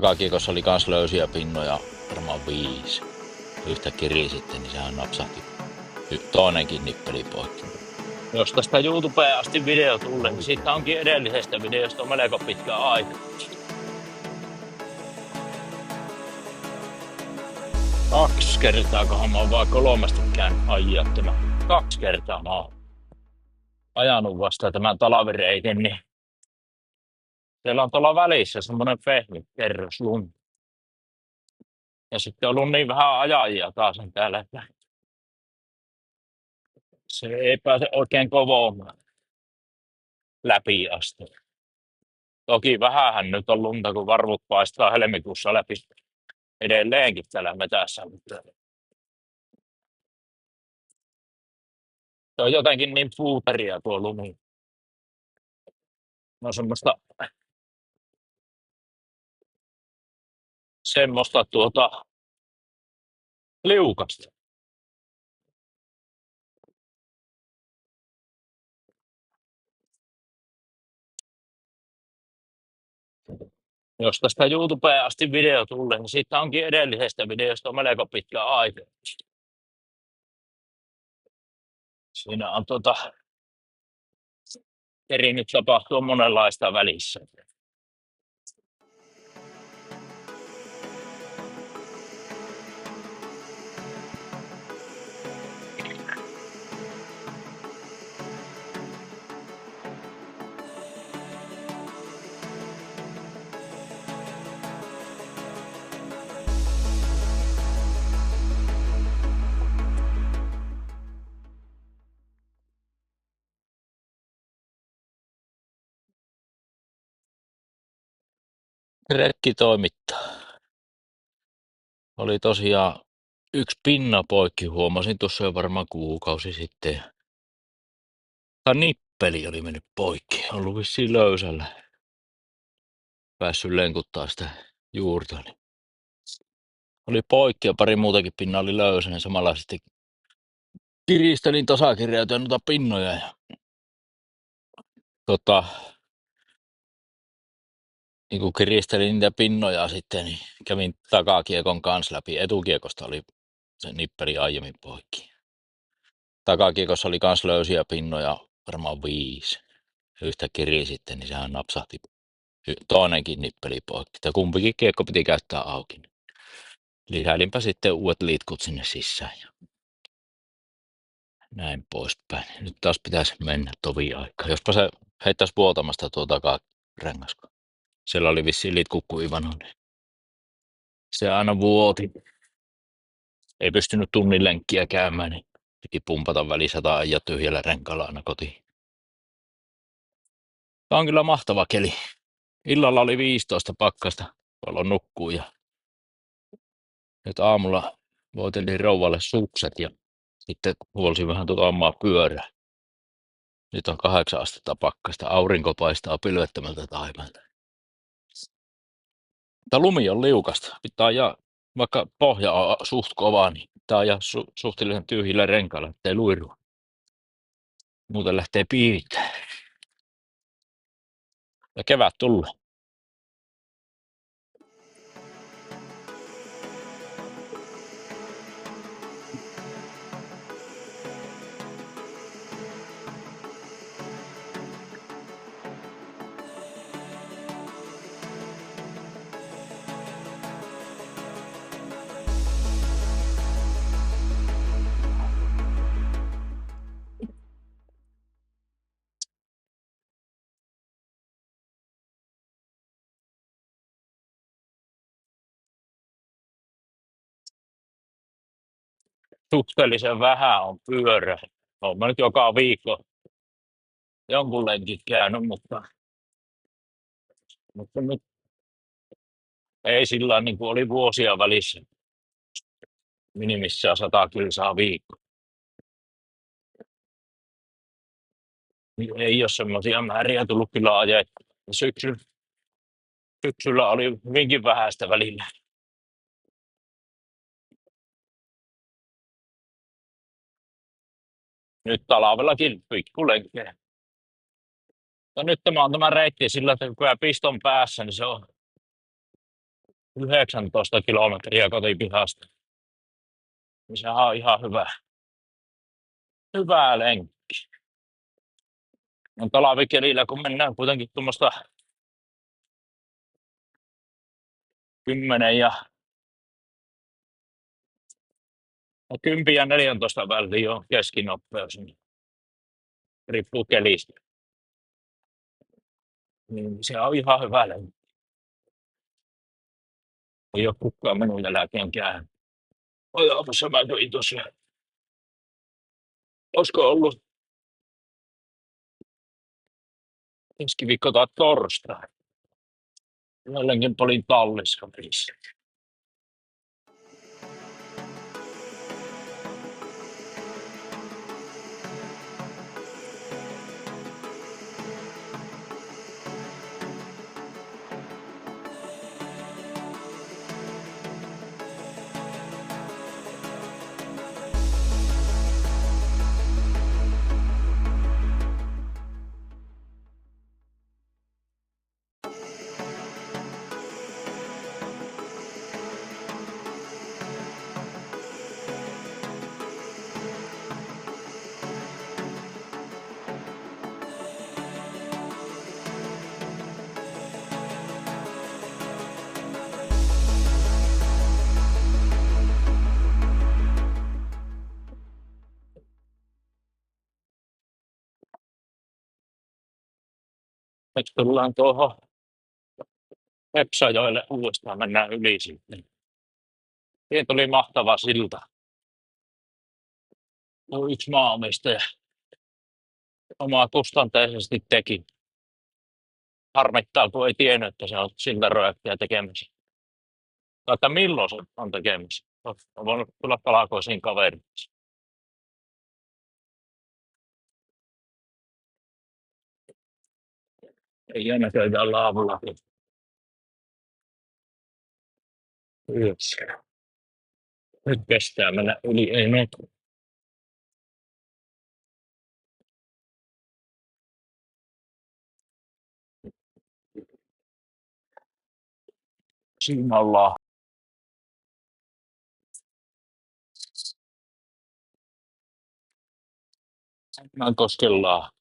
Takakiekossa oli kans löysiä pinnoja, varmaan 5. Yhtä kiri sitten, niin sehän napsahti toinenkin nippeli poikki. Jos tästä YouTubeen asti video tulee, niin siitä onkin edellisestä videosta melko pitkä aika. 2 kertaa, kohan mä oon vaan 3 käynyt ajaa tämän. 2 kertaa mä oon ajanut vasta tämän talvireitin, niin siellä on tuolla välissä semmonen pehmikerros lunta. Ja sitten on ollut niin vähän ajajia taas täällä, että se ei pääse oikein kovoamaan läpi asti. Toki vähähän nyt on lunta, kun varvut paistaa helmikuussa läpi edelleenkin täällä metässä, mutta se on jotenkin niin puuteria tuo lumi. No semmoista liukasta. Jos tästä YouTubeen asti video tulee, niin siitä onkin edellisestä videosta melko pitkä aika. Siinä on kerinyt tapahtua monenlaista välissä. Rekki toimittaa. Oli tosiaan 1 pinna poikki, huomasin tuossa jo varmaan kuukausi sitten. Tämä nippeli oli mennyt poikki, ollut vissiin löysällä. Päässyt lenkuttaa sitä juurta. Niin oli poikki ja pari muutakin pinnaa oli löysä, niin samalla sitten kiristelin tasakirjautua noita pinnoja. Ja niin kun kiristelin niitä pinnoja sitten, niin kävin takakiekon kanssa läpi. Etukiekosta oli se nippeli aiemmin poikki. Takakiekossa oli kans löysiä pinnoja, varmaan 5. Yhtä kiri sitten, niin sehän napsahti toinenkin nippeli poikki. Ja kumpikin kiekko piti käyttää auki. Lisäilinpä sitten uudet liitkut sinne sisään ja näin poispäin. Nyt taas pitäisi mennä tovi aikaa. Jospa se heittäisi vuotamasta tuo takarengas. Siellä oli vissiin litkut kuivannut. Niin se aina vuoti. Ei pystynyt tunnin lenkkiä käymään, niin piti pumpata välisata ja tyhjällä renkaalla aina kotiin. Tämä on kyllä mahtava keli. Illalla oli 15 pakkasta, paljon nukkuu ja nyt aamulla voitelin rouvalle sukset ja sitten huolsin vähän omaa pyörää. Nyt on 8 astetta pakkasta, aurinko paistaa pilvettömältä taivaalta. Tämä lumi on liukasta, pitää ajaa, vaikka pohja on suht kova, niin pitää ajaa suhteellisen tyhjillä renkailla, ettei luirua. Muuten lähtee piirittämään. Ja kevät tulee. Suhteellisen vähän on pyörä. Olen nyt joka viikko jonkun lenkin käynyt, mutta nyt ei sillä niin kuin oli vuosia välissä. Minimissään 100 kilsaa viikko. Niin ei ole semmoisia määriä tullut kyllä ajettua. Syksyllä oli hyvinkin vähäistä välillä. Nyt talvellakin pikkulenkkejä. No nyt tämä on tämä reitti sillä, että kun piston päässä, niin se on 19 kilometriä kotipihasta. Niin sehän on ihan hyvä lenkki. On talvikelillä, kun mennään kuitenkin tuommoista 10 ja 14 väliin on keskinopeus, niin riippuu kelistä. Niin se on ihan hyvä lenkki. Ei ole kukaan minun jälkeen käynyt. Ojaamassa mä kävin tuossa. Olisiko ollut keskiviikko tai torstai? Jälleen olin tallissa välissä. Nyt tullaan tuohon Epsajoelle uudestaan, mennään yli sitten. Siihen tuli mahtava silta. No, yksi maanomistaja omaa kustanteisesti teki. Harmittaa, kun ei tiennyt, että se on siltaprojektia tekemässä. Tai että milloin se on tekemässä. On voinut tulla talkoisiin kaveriksi. Ei aina käydä laavulla. Yössä. Nyt kestää mennä yli, ei metro. Siinä ollaan. Mä koskellaan.